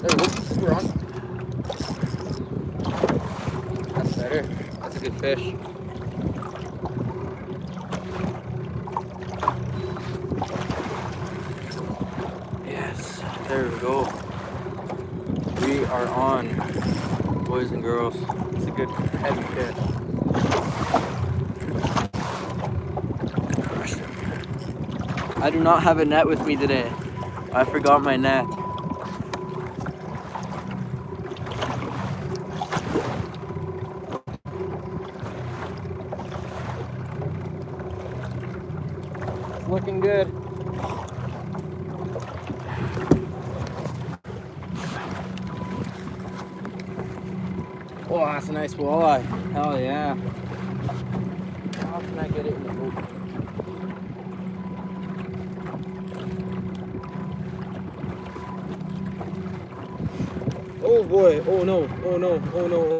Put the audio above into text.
There we go. We're on. That's better. That's a good fish. Yes, there we go. We are on, boys and girls. It's a good heavy fish. Crushed him. I do not have a net with me today. I forgot my net. It's looking good. Oh, that's a nice walleye. Hell yeah. How can I get it in the boat? Oh boy. Oh no. Oh no. Oh no.